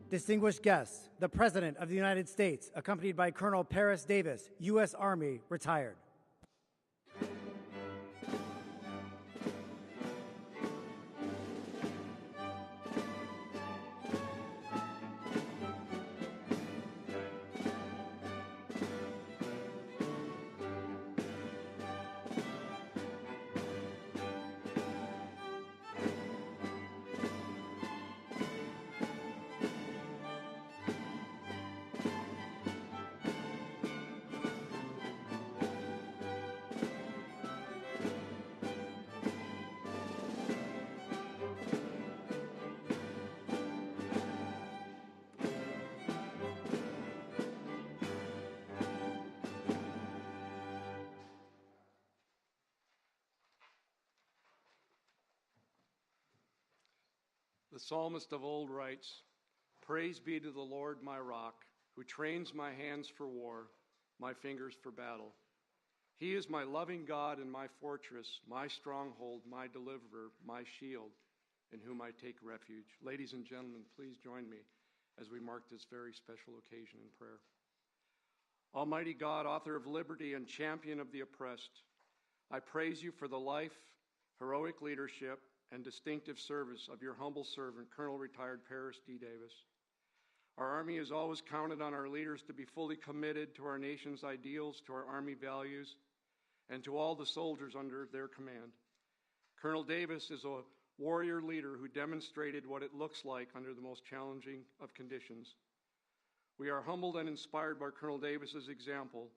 Distinguished guests, the President of the United States, accompanied by Colonel Paris Davis, U.S. Army, retired. The psalmist of old writes, "Praise be to the Lord my rock, who trains my hands for war, my fingers for battle. He is my loving God and my fortress, my stronghold, my deliverer, my shield, in whom I take refuge." Ladies and gentlemen, please join me as we mark this very special occasion in prayer. Almighty God, author of liberty and champion of the oppressed, I praise you for the life, heroic leadership, and distinctive service of your humble servant, Colonel Retired Paris D. Davis. Our Army has always counted on our leaders to be fully committed to our nation's ideals, to our Army values, and to all the soldiers under their command. Colonel Davis is a warrior leader who demonstrated what it looks like under the most challenging of conditions. We are humbled and inspired by Colonel Davis's example.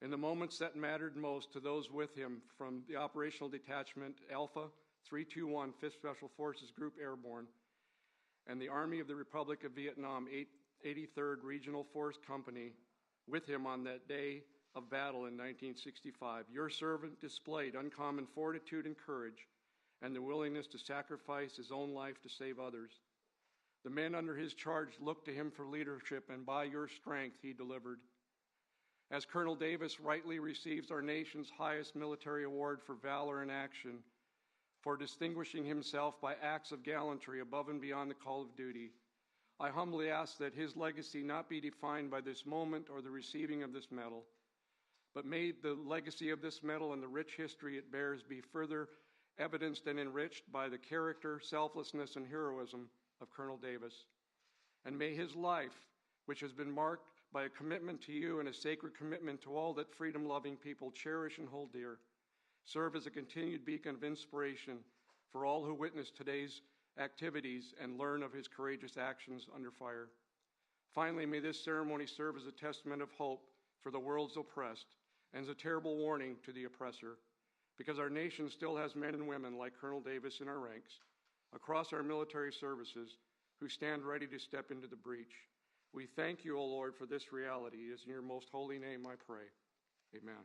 In the moments that mattered most to those with him, from the Operational Detachment Alpha 321 5th Special Forces Group Airborne and the Army of the Republic of Vietnam 83rd Regional Force Company with him on that day of battle in 1965, your servant displayed uncommon fortitude and courage and the willingness to sacrifice his own life to save others. The men under his charge looked to him for leadership, and by your strength he delivered. As Colonel Davis rightly receives our nation's highest military award for valor in action, for distinguishing himself by acts of gallantry above and beyond the call of duty, I humbly ask that his legacy not be defined by this moment or the receiving of this medal, but may the legacy of this medal and the rich history it bears be further evidenced and enriched by the character, selflessness, and heroism of Colonel Davis. And may his life, which has been marked by a commitment to you and a sacred commitment to all that freedom-loving people cherish and hold dear, serve as a continued beacon of inspiration for all who witness today's activities and learn of his courageous actions under fire. Finally, may this ceremony serve as a testament of hope for the world's oppressed and as a terrible warning to the oppressor, because our nation still has men and women like Colonel Davis in our ranks, across our military services, who stand ready to step into the breach. We thank you, O Lord, for this reality. It is in your most holy name I pray. Amen.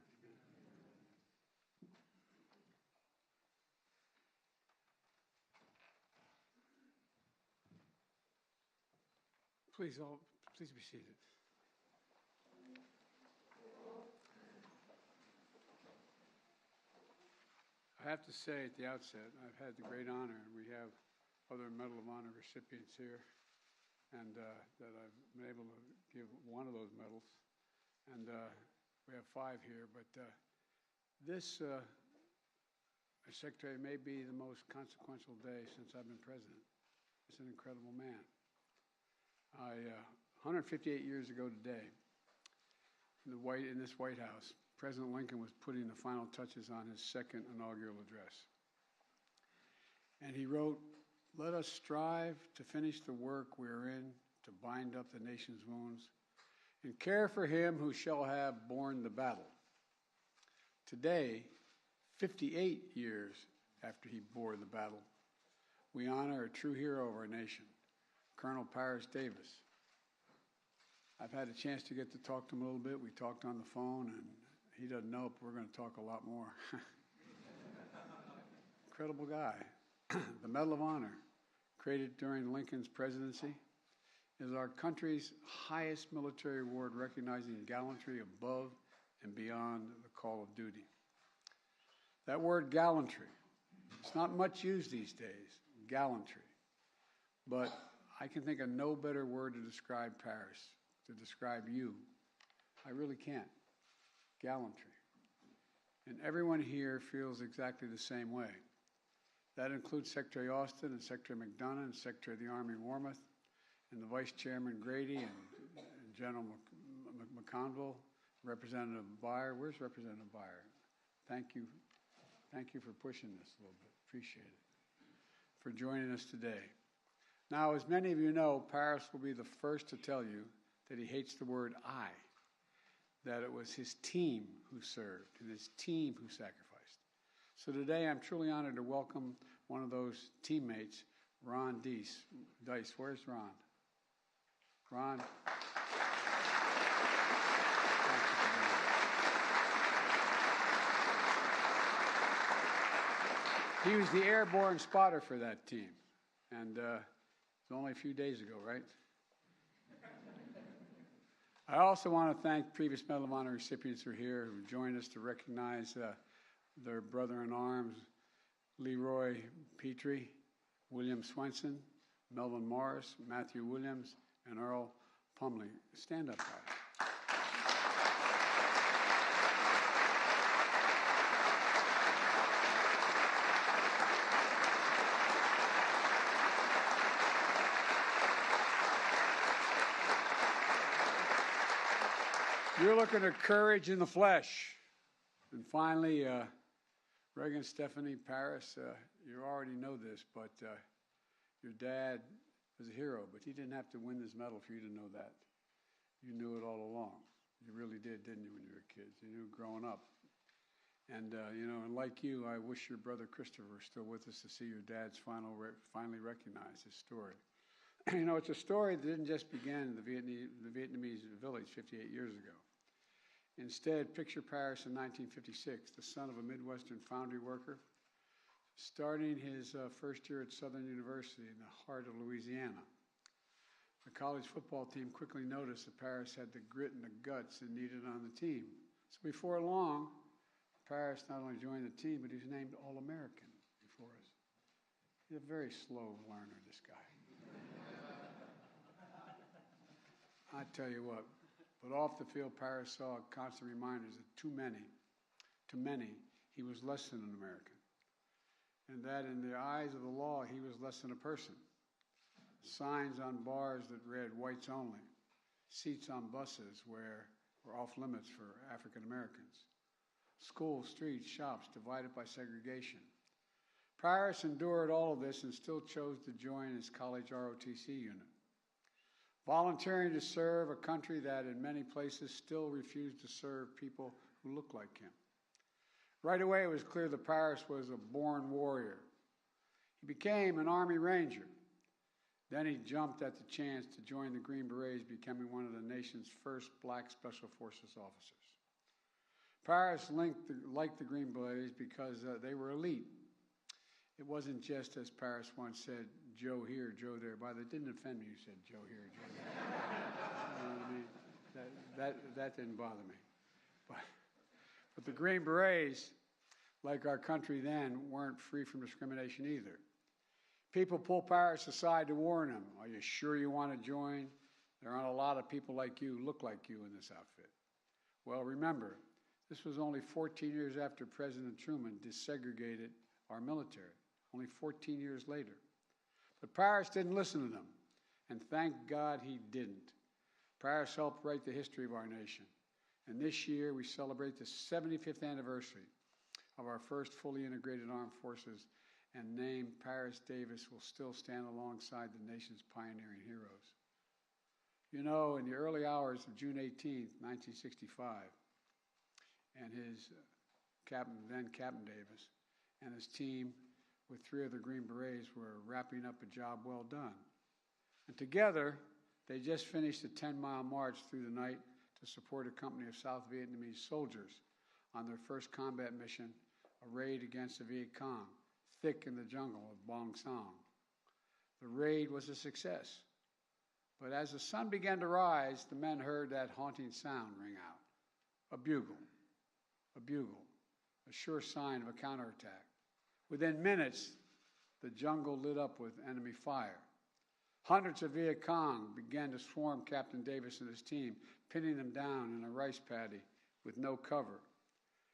Please be seated. I have to say at the outset, I've had the great honor, and we have other Medal of Honor recipients here, and that I've been able to give one of those medals, and we have 5 here, but this, Secretary, may be the most consequential day since I've been president. It's an incredible man. 158 years ago today, in this White House, President Lincoln was putting the final touches on his second inaugural address. And he wrote, "Let us strive to finish the work we are in, to bind up the nation's wounds, and care for him who shall have borne the battle." Today, 58 years after he bore the battle, we honor a true hero of our nation, Colonel Paris Davis. I've had a chance to get to talk to him a little bit. We talked on the phone, and he doesn't know, but we're going to talk a lot more. Incredible guy. The Medal of Honor, created during Lincoln's presidency, is our country's highest military award, recognizing gallantry above and beyond the call of duty. That word gallantry, it's not much used these days, gallantry. But I can think of no better word to describe Paris, to describe you. I really can't. Gallantry. And everyone here feels exactly the same way. That includes Secretary Austin and Secretary McDonough and Secretary of the Army Warmoth and the Vice Chairman Grady and General McConville, Representative Beyer. Where's Representative Beyer? Thank you. Thank you for pushing this a little bit. Appreciate it. For joining us today. Now, as many of you know, Paris will be the first to tell you that he hates the word I, that it was his team who served and his team who sacrificed. So today I'm truly honored to welcome one of those teammates, Ron Dice. Where's Ron? Ron. He was the airborne spotter for that team. And it was only a few days ago, right? I also want to thank previous Medal of Honor recipients who are here who joined us to recognize their brother-in-arms, Leroy Petrie, William Swenson, Melvin Morris, Matthew Williams, and Earl Pumley. Stand up, guys. You're looking at courage in the flesh. And finally, Reagan Stephanie Paris, you already know this, but your dad was a hero, but he didn't have to win this medal for you to know that. You knew it all along. You really did, didn't you, when you were kids? You knew growing up. And, and like you, I wish your brother Christopher was still with us to see your dad's finally recognize his story. It's a story that didn't just begin in the Vietnamese village 58 years ago. Instead, picture Paris in 1956, the son of a Midwestern foundry worker, starting his first year at Southern University in the heart of Louisiana. The college football team quickly noticed that Paris had the grit and the guts it needed on the team. So before long, Paris not only joined the team, but he was named All-American before us. He's a very slow learner, this guy. I tell you what. But off the field, Paris saw constant reminders that to many, he was less than an American. And that in the eyes of the law, he was less than a person. Signs on bars that read whites only. Seats on buses were off limits for African Americans. Schools, streets, shops divided by segregation. Paris endured all of this and still chose to join his college ROTC unit. Volunteering to serve a country that in many places still refused to serve people who looked like him. Right away, it was clear that Paris was a born warrior. He became an Army Ranger. Then he jumped at the chance to join the Green Berets, becoming one of the nation's first black Special Forces officers. Paris liked the Green Berets because they were elite. It wasn't just, as Paris once said, Joe here, Joe there. By the way, it didn't offend me you said Joe here, Joe there. You know what I mean? That didn't bother me. But the Green Berets, like our country then, weren't free from discrimination either. People pulled Paris aside to warn him. Are you sure you want to join? There aren't a lot of people like you, look like you in this outfit. Well, remember, this was only 14 years after President Truman desegregated our military. Only 14 years later. But Paris didn't listen to them, and thank God he didn't. Paris helped write the history of our nation, and this year we celebrate the 75th anniversary of our first fully integrated armed forces, and name Paris Davis will still stand alongside the nation's pioneering heroes. You know, in the early hours of June 18th, 1965, and his then Captain Davis, and his team with 3 of the Green Berets were wrapping up a job well done. And together, they just finished a 10-mile march through the night to support a company of South Vietnamese soldiers on their first combat mission, a raid against the Viet Cong, thick in the jungle of Bong Song. The raid was a success. But as the sun began to rise, the men heard that haunting sound ring out. A bugle, a sure sign of a counterattack. Within minutes, the jungle lit up with enemy fire. Hundreds of Viet Cong began to swarm Captain Davis and his team, pinning them down in a rice paddy with no cover.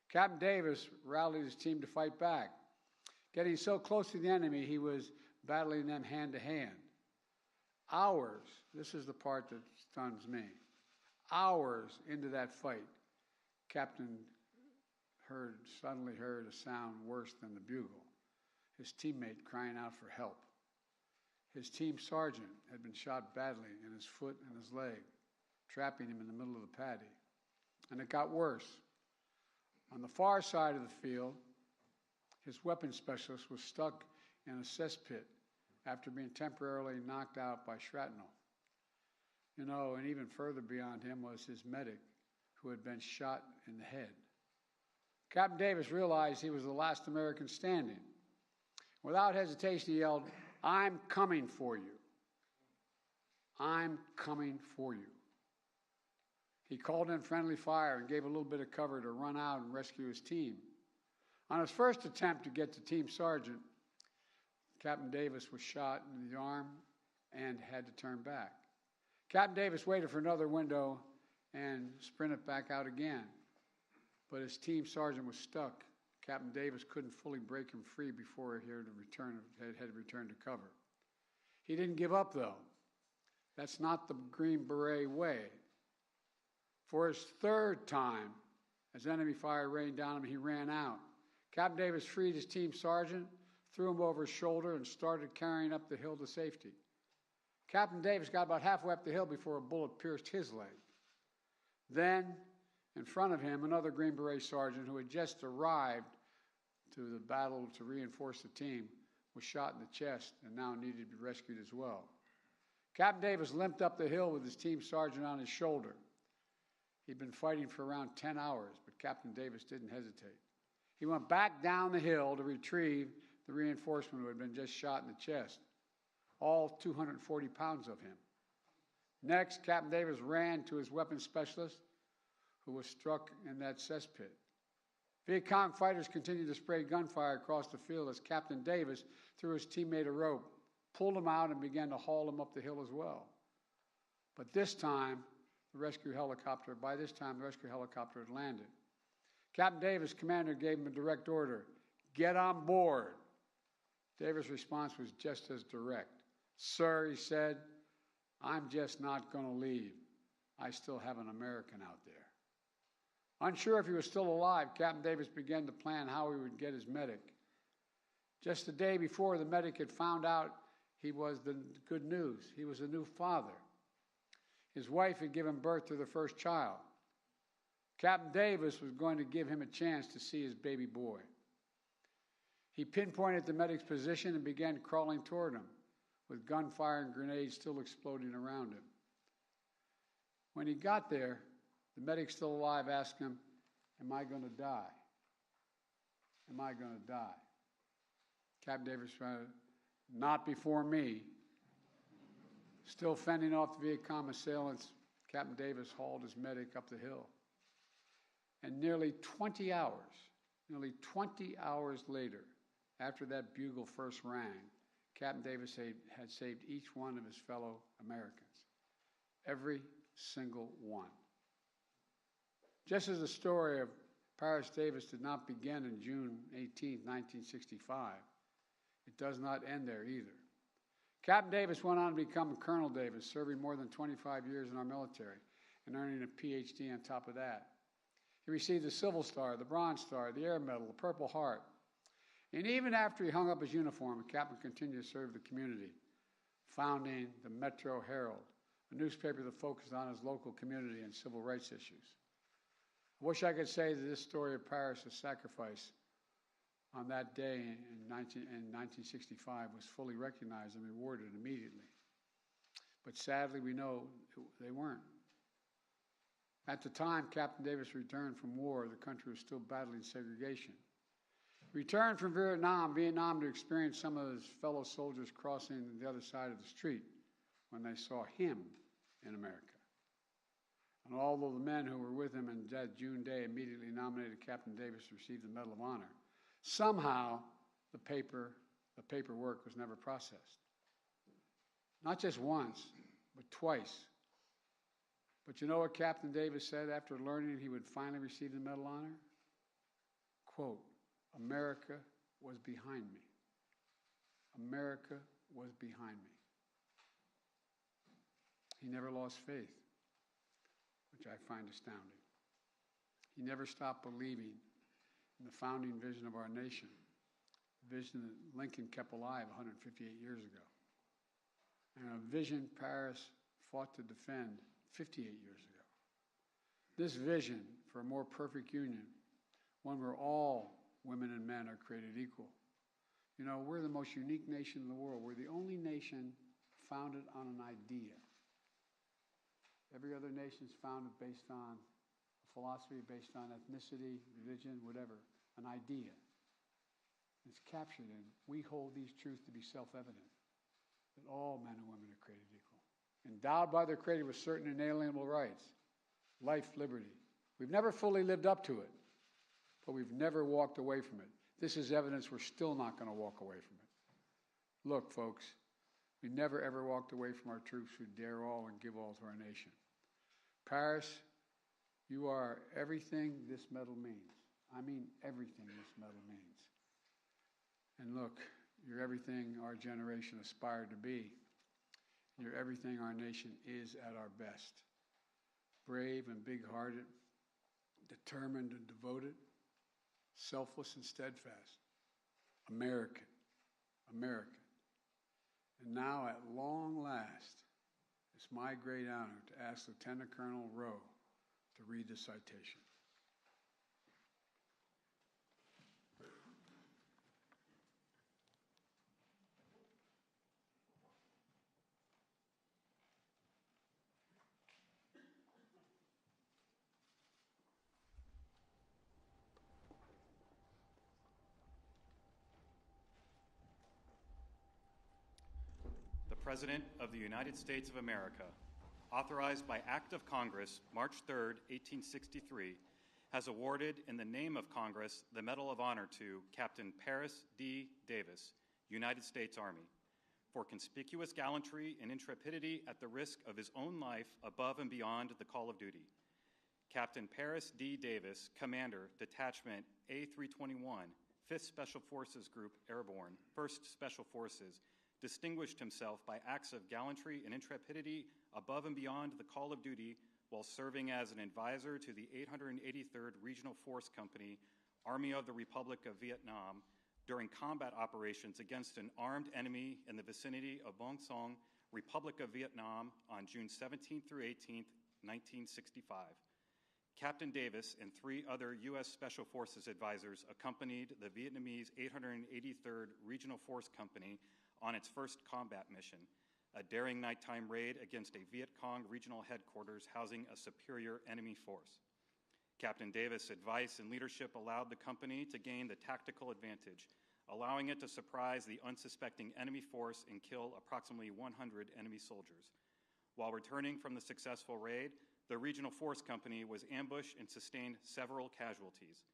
Captain Davis rallied his team to fight back. Getting so close to the enemy, he was battling them hand to hand. Hours, this is the part that stuns me, hours into that fight, Captain suddenly heard a sound worse than the bugle, his teammate crying out for help. His team sergeant had been shot badly in his foot and his leg, trapping him in the middle of the paddy. And it got worse. On the far side of the field, his weapons specialist was stuck in a cesspit after being temporarily knocked out by shrapnel. You know, and even further beyond him was his medic, who had been shot in the head. Captain Davis realized he was the last American standing. Without hesitation, he yelled, "I'm coming for you. I'm coming for you." He called in friendly fire and gave a little bit of cover to run out and rescue his team. On his first attempt to get to Team Sergeant, Captain Davis was shot in the arm and had to turn back. Captain Davis waited for another window and sprinted back out again. But his team sergeant was stuck. Captain Davis couldn't fully break him free before he had to return to cover. He didn't give up, though. That's not the Green Beret way. For his third time, as enemy fire rained down him, he ran out. Captain Davis freed his team sergeant, threw him over his shoulder, and started carrying up the hill to safety. Captain Davis got about halfway up the hill before a bullet pierced his leg. Then, in front of him, another Green Beret sergeant who had just arrived to the battle to reinforce the team was shot in the chest and now needed to be rescued as well. Captain Davis limped up the hill with his team sergeant on his shoulder. He'd been fighting for around 10 hours, but Captain Davis didn't hesitate. He went back down the hill to retrieve the reinforcement who had been just shot in the chest, all 240 pounds of him. Next, Captain Davis ran to his weapons specialist, who was struck in that cesspit. Viet Cong fighters continued to spray gunfire across the field as Captain Davis threw his teammate a rope, pulled him out, and began to haul him up the hill as well. But by this time, the rescue helicopter had landed. Captain Davis' commander gave him a direct order, "Get on board." Davis' response was just as direct. "Sir," he said, "I'm just not going to leave. I still have an American out there." Unsure if he was still alive, Captain Davis began to plan how he would get his medic. Just the day before, the medic had found out he was the good news. He was a new father. His wife had given birth to their first child. Captain Davis was going to give him a chance to see his baby boy. He pinpointed the medic's position and began crawling toward him, with gunfire and grenades still exploding around him. When he got there, the medic, still alive, asked him, "Am I going to die? Am I going to die?" Captain Davis responded, "Not before me." Still fending off the Viet Cong assailants, Captain Davis hauled his medic up the hill. And nearly 20 hours later, after that bugle first rang, Captain Davis had saved each one of his fellow Americans. Every single one. Just as the story of Paris Davis did not begin on June 18, 1965, it does not end there either. Captain Davis went on to become Colonel Davis, serving more than 25 years in our military and earning a PhD on top of that. He received the Silver Star, the Bronze Star, the Air Medal, the Purple Heart. And even after he hung up his uniform, the captain continued to serve the community, founding the Metro Herald, a newspaper that focused on his local community and civil rights issues. I wish I could say that this story of Paris' sacrifice on that day in 1965 was fully recognized and rewarded immediately. But sadly, we know they weren't. At the time Captain Davis returned from war, the country was still battling segregation. He returned from Vietnam to experience some of his fellow soldiers crossing the other side of the street when they saw him in America. And although the men who were with him on that June day immediately nominated Captain Davis to receive the Medal of Honor, somehow the paperwork was never processed. Not just once, but twice. But you know what Captain Davis said after learning he would finally receive the Medal of Honor? Quote, "America was behind me. America was behind me." He never lost faith, which I find astounding. He never stopped believing in the founding vision of our nation, the vision that Lincoln kept alive 158 years ago, and a vision Paris fought to defend 58 years ago. This vision for a more perfect union, one where all women and men are created equal. You know, we're the most unique nation in the world. We're the only nation founded on an idea. Every other nation is founded based on a philosophy, based on ethnicity, religion, whatever, an idea. It's captured in, we hold these truths to be self-evident, that all men and women are created equal, endowed by their Creator with certain inalienable rights, life, liberty. We've never fully lived up to it, but we've never walked away from it. This is evidence we're still not going to walk away from it. Look, folks, we never ever walked away from our troops who dare all and give all to our nation. Paris, you are everything this medal means. I mean everything this medal means. And look, you're everything our generation aspired to be. You're everything our nation is at our best. Brave and big-hearted, determined and devoted, selfless and steadfast. American. American. And now, at long last, it's my great honor to ask Lieutenant Colonel Rowe to read the citation. The President of the United States of America, authorized by Act of Congress, March 3, 1863, has awarded in the name of Congress the Medal of Honor to Captain Paris D. Davis, United States Army, for conspicuous gallantry and intrepidity at the risk of his own life above and beyond the call of duty. Captain Paris D. Davis, Commander, Detachment A321, 5th Special Forces Group Airborne, 1st Special Forces, distinguished himself by acts of gallantry and intrepidity above and beyond the call of duty while serving as an advisor to the 883rd Regional Force Company, Army of the Republic of Vietnam, during combat operations against an armed enemy in the vicinity of Bong Son, Republic of Vietnam, on June 17 through 18, 1965. Captain Davis and 3 other U.S. Special Forces advisors accompanied the Vietnamese 883rd Regional Force Company on its first combat mission, a daring nighttime raid against a Viet Cong regional headquarters housing a superior enemy force. Captain Davis' advice and leadership allowed the company to gain the tactical advantage, allowing it to surprise the unsuspecting enemy force and kill approximately 100 enemy soldiers. While returning from the successful raid, the Regional Force Company was ambushed and sustained several casualties.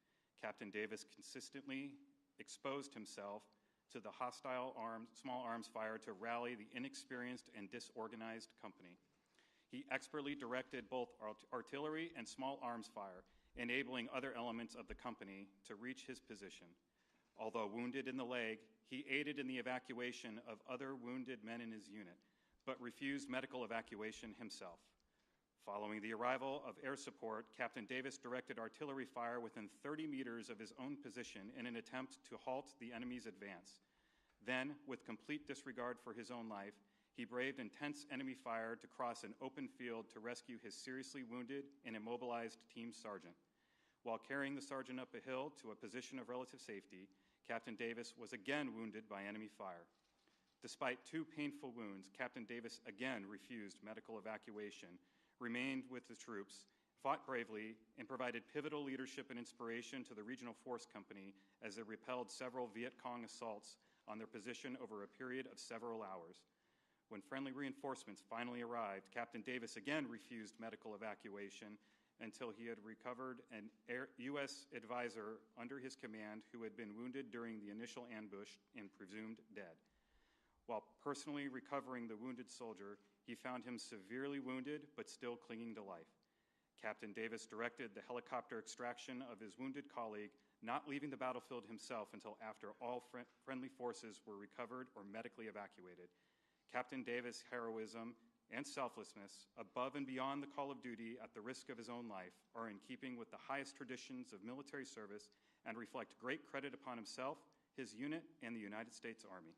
Captain Davis consistently exposed himself to the hostile small arms fire to rally the inexperienced and disorganized company. He expertly directed both artillery and small arms fire, enabling other elements of the company to reach his position. Although wounded in the leg, he aided in the evacuation of other wounded men in his unit, but refused medical evacuation himself. Following the arrival of air support, Captain Davis directed artillery fire within 30 meters of his own position in an attempt to halt the enemy's advance. Then, with complete disregard for his own life, he braved intense enemy fire to cross an open field to rescue his seriously wounded and immobilized team sergeant. While carrying the sergeant up a hill to a position of relative safety, Captain Davis was again wounded by enemy fire. Despite 2 painful wounds, Captain Davis again refused medical evacuation, remained with the troops, fought bravely, and provided pivotal leadership and inspiration to the Regional Force Company as they repelled several Viet Cong assaults on their position over a period of several hours. When friendly reinforcements finally arrived, Captain Davis again refused medical evacuation until he had recovered an U.S. advisor under his command who had been wounded during the initial ambush and presumed dead. While personally recovering the wounded soldier, he found him severely wounded but still clinging to life. Captain Davis directed the helicopter extraction of his wounded colleague, not leaving the battlefield himself until after all friendly forces were recovered or medically evacuated. Captain Davis' heroism and selflessness, above and beyond the call of duty at the risk of his own life, are in keeping with the highest traditions of military service and reflect great credit upon himself, his unit, and the United States Army.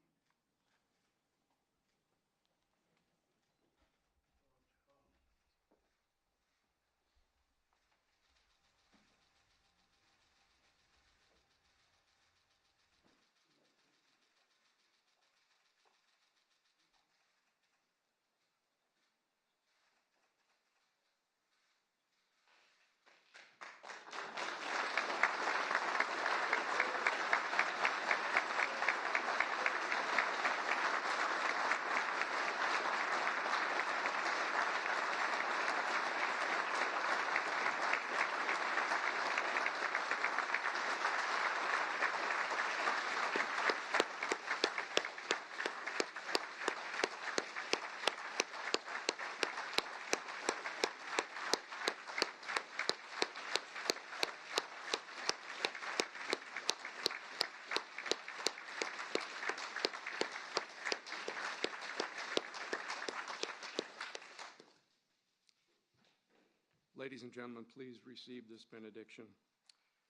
Ladies and gentlemen, please receive this benediction.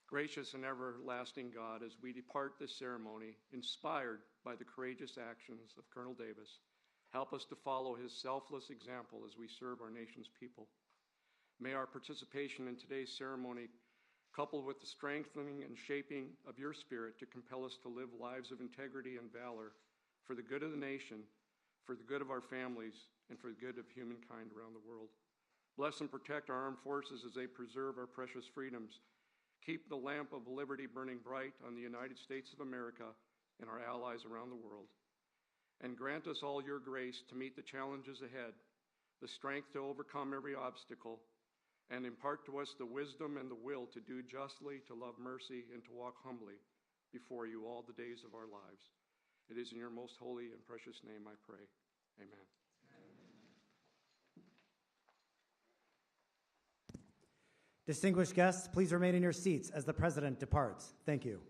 Gracious and everlasting God, as we depart this ceremony, inspired by the courageous actions of Colonel Davis, help us to follow his selfless example as we serve our nation's people. May our participation in today's ceremony, coupled with the strengthening and shaping of your spirit to compel us to live lives of integrity and valor for the good of the nation, for the good of our families, and for the good of humankind around the world. Bless and protect our armed forces as they preserve our precious freedoms. Keep the lamp of liberty burning bright on the United States of America and our allies around the world. And grant us all your grace to meet the challenges ahead, the strength to overcome every obstacle, and impart to us the wisdom and the will to do justly, to love mercy, and to walk humbly before you all the days of our lives. It is in your most holy and precious name I pray. Amen. Distinguished guests, please remain in your seats as the President departs. Thank you.